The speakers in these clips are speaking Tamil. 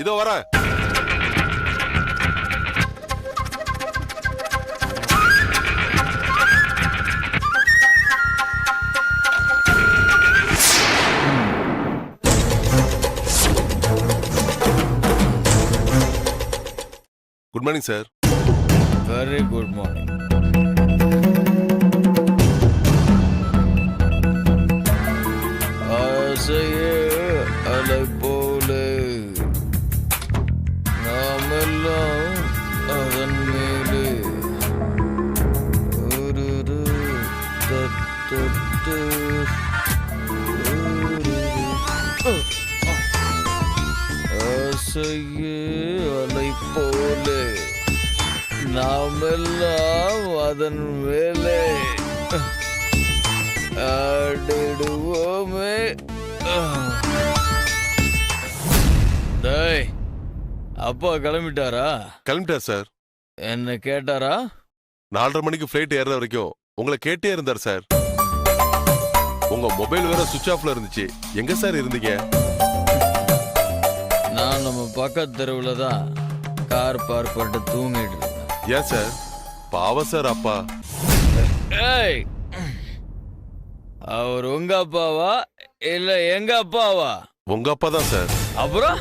இதோ வரேன். Good morning sir. Very good morning. ஆசையே அலை போலே நாமெல்லாம் அதன் மேலே ஒரு தத்தத்து ஆசையே அலை போலே நாமெல்லாம் அதன் மேலே ஆடிடுவோமே. டேய், அப்பா கிளம்பிட்டாரா? கிளம்பிட்டார் சார். என்ன கேட்டாரா? 4:30 மணிக்கு ஃபிளைட் ஏறுற வரைக்கும் உங்களை கேட்டே இருந்தார் சார். உங்க மொபைல் வேற சுவிட்ச் ஆஃப்ல இருந்துச்சு. எங்க சார் இருந்தீங்க? நான் நம்ம பக்கத்து தெருவுல தான் கார் பார்க் பண்ணிட்டு தூங்கிட்டு இருந்தேன். ஏன் சார்? பாவம் சார் அப்பா. ஏய், அவர் உங்க அப்பாவா இல்ல எங்க அப்பாவா? உங்க அப்பா தான் சார். அப்புறம்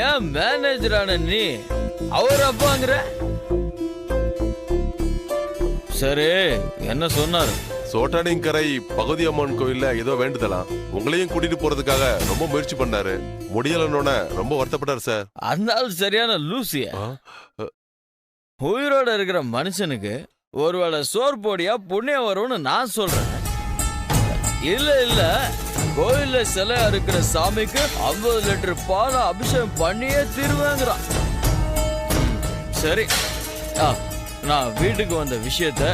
ஏன் மேனேஜரான நீ அவர் அப்பாங்கிற? சரி, என்ன சொன்னாரு? சோட்டானிங்கரை பகுதி அம்மன் கோயில்ல ஏதோ வேண்டுதலாம். உங்களையும் கூட்டிட்டு போறதுக்காக ரொம்ப முயற்சி பண்ணாரு. முடியலன்னோட ரொம்ப வருத்தப்பட்டார் சார். அந்த ஆள் சரியான லூசியா. உயிரோட இருக்கிற மனுஷனுக்கு ஒருவேளை சோறு போடியா புண்ணியம் வரும்னு நான் சொல்றேன். இல்ல இல்ல, கோயில்ல சிலை இருக்கிற சாமிக்கு 50 லிட்டர் பால் அபிஷேகம் பண்ணியே தீருவேங்கிறான். சரி, நான் வீட்டுக்கு வந்த விஷயத்த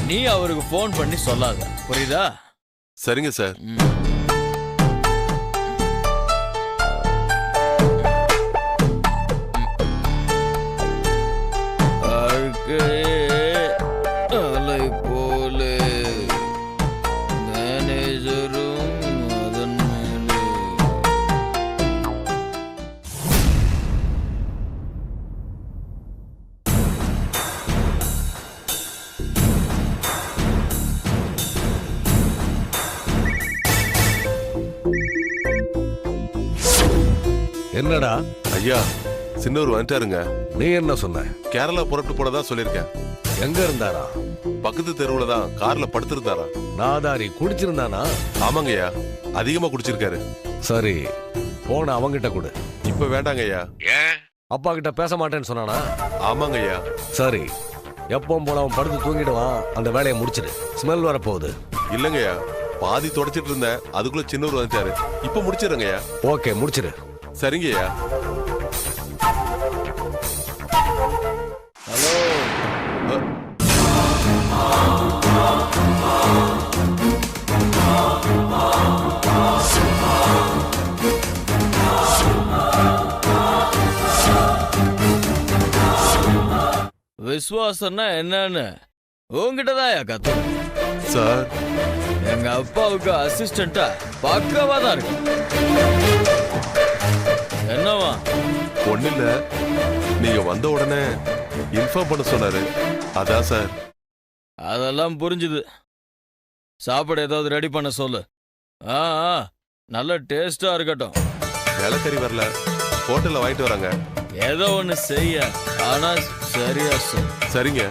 நீ அவருக்கு போன் பண்ணி சொல்லாத, புரியுதா? சரிங்க சார். அலை போலே மேனேஜரும் அதன் மேலே. என்னடா ஐயா, சின்னவர் வந்துட்டாருங்க. நீ என்ன சொன்ன? கேரளா புறப்பட்டு போனதா சொல்லியிருக்கேன். எங்க இருந்தாரா? பக்கத்து தெருவுல தான் கார்ல படுத்திருந்தாரா? நாதாரி குடிச்சிருந்தானா? ஆமாங்கய்யா, அதிகமா குடிச்சிருக்காரு. சரி, போன அவங்கிட்ட கொடு. இப்ப வேண்டாங்கய்யா. அப்பா கிட்ட பேச மாட்டேன்னு சொன்னானா? ஆமாங்கய்யா. சரி, எப்பவும் போல அவன் படுத்து தூங்கிடுவான். அந்த வேலையை முடிச்சிடு. ஸ்மெல் வரப்போகுது. இல்லங்கய்யா, பாதி தொடச்சிட்டு இருந்தேன், அதுக்குள்ள சின்னவர் வந்துட்டாரு. இப்ப முடிச்சிருங்கய்யா. ஓகே, முடிச்சிடு. சரிங்கய்யா. ஹலோ, விசுவாசம்னா என்னன்னு உங்ககிட்டதான் கத்து சார். எங்க அப்பாவுக்கு அசிஸ்டண்டா பக்கவா தான் இருக்கு. என்னவா? ஒண்ணு இல்ல, நீங்க வந்த உடனே இன்ஃபார்ம் பண்ண சொன்னாரு. அதான் சார். அதெல்லாம் புரிஞ்சுது. சாப்பாடு ஏதாவது ரெடி பண்ண சொல்லு. நல்ல டேஸ்டா இருக்கட்டும். வேலைக்கறி வரல, ஹோட்டல்ல வாங்கிட்டு வராங்க. ஏதோ ஒண்ணு செய்ய, ஆனா சரியா சொல். சரிங்க.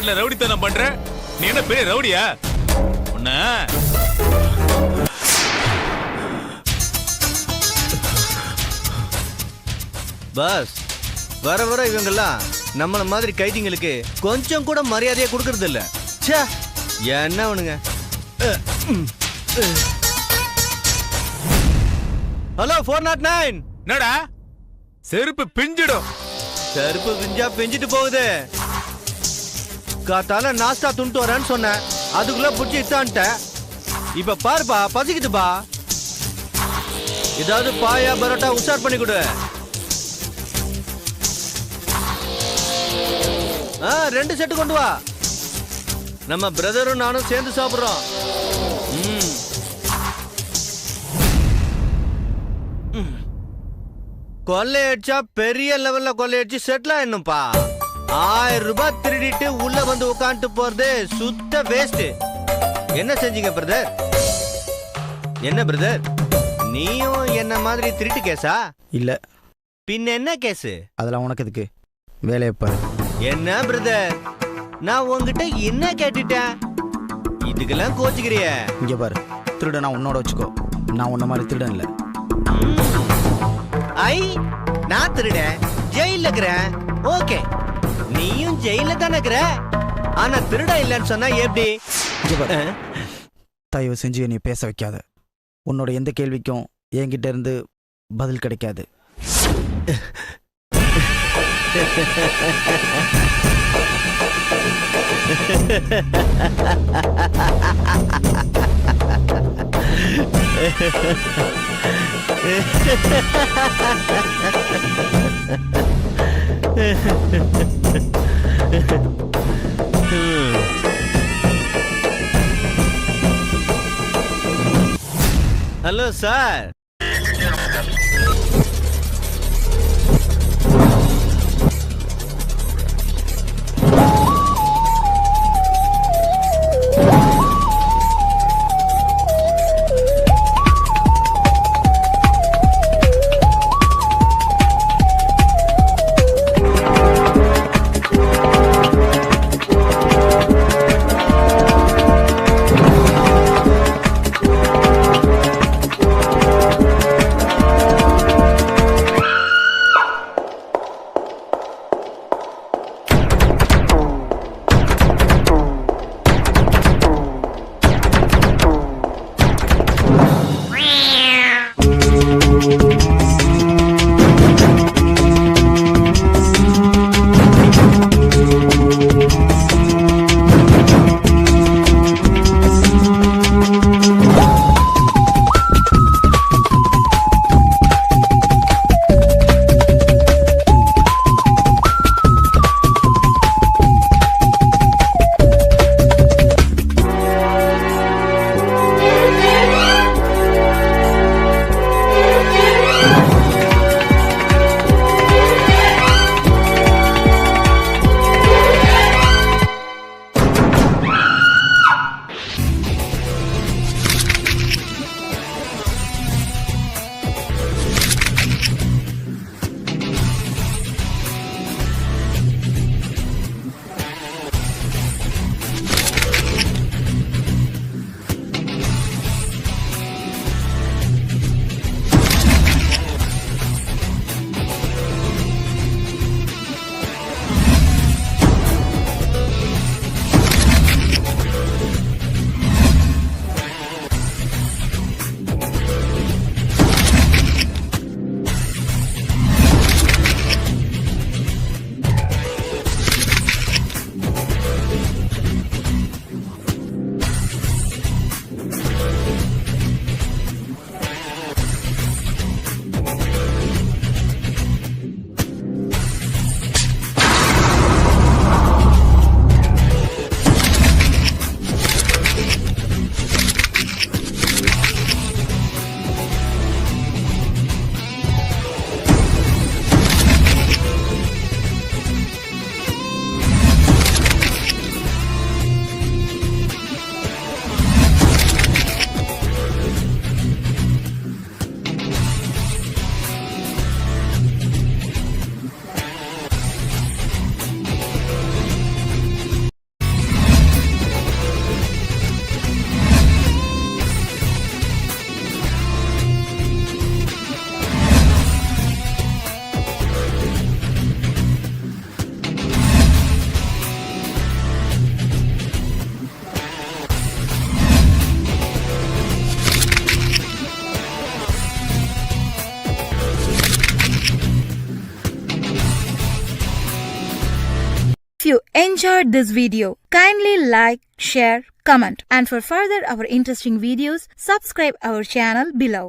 நாட்டுல ரவுடித்தனம் பண்ற? நீ என்ன பெரிய ரவுடியா? உன்ன பாஸ், வர வர இவங்கெல்லாம் நம்மள மாதிரி கைதிங்களுக்கு கொஞ்சம் கூட மரியாதையை கொடுக்கறது இல்ல. ச்சே, என்ன அவனுங்க? ஹலோ 409. என்னடா செருப்பு பிஞ்சிடும். செருப்பு பிஞ்சா பிஞ்சிட்டு போகுது. காத்தால நாஸ்டா துண்டு வரேன்னு சொன்னேன், அதுக்குள்ள புடிச்சு இத்தான்ட்ட. இப்ப பாருப்பா, பசிக்குதுப்பா. ஏதாவது பாயா பரோட்டா உஷார் பண்ணி கொடு. 2 செட்டு கொண்டு வா. நம்ம பிரதரும் நானும் சேர்ந்து சாப்பிடுறோம். கொள்ளையடிச்சா பெரிய லெவல்ல கொள்ளையடிச்சு செட்டில் ஆயிடணும்பா. 1000 ரூபாய் திருடிட்டு உள்ள வந்து உட்காந்துட்டு போறது சுத்த வேஸ்ட். என்ன செஞ்சீங்க பிரதர்? என்ன பிரதர், நீயும் என்ன மாதிரி திருட்டு கேஸா? இல்ல. பின்ன என்ன கேஸ்? அதெல்லாம் உனக்கு எதுக்கு? வேலையை பாரு. என்ன பிரதர், நான் உங்ககிட்ட என்ன கேட்டுட்டேன்? இதுக்கெல்லாம் கோச்சுக்கிறிய? இங்க பாரு, திருடனா உன்னோட வச்சுக்கோ. நான் உன்ன மாதிரி திருடன் இல்ல. ஐ, நான் திருடன், ஜெயில இருக்கிறேன். ஓகே, நீயும் ஜெயில தானே இருக்கிற. ஆனா திருட இல்லைன்னு சொன்னா எப்படி? இங்க பாரு, தயவு செஞ்சு நீ பேச வைக்காத. உன்னோட எந்த கேள்விக்கும் என்கிட்ட இருந்து பதில் கிடைக்காது. Hello sir. enjoyed this video. Kindly like, share, comment, and for further our interesting videos, subscribe our channel below.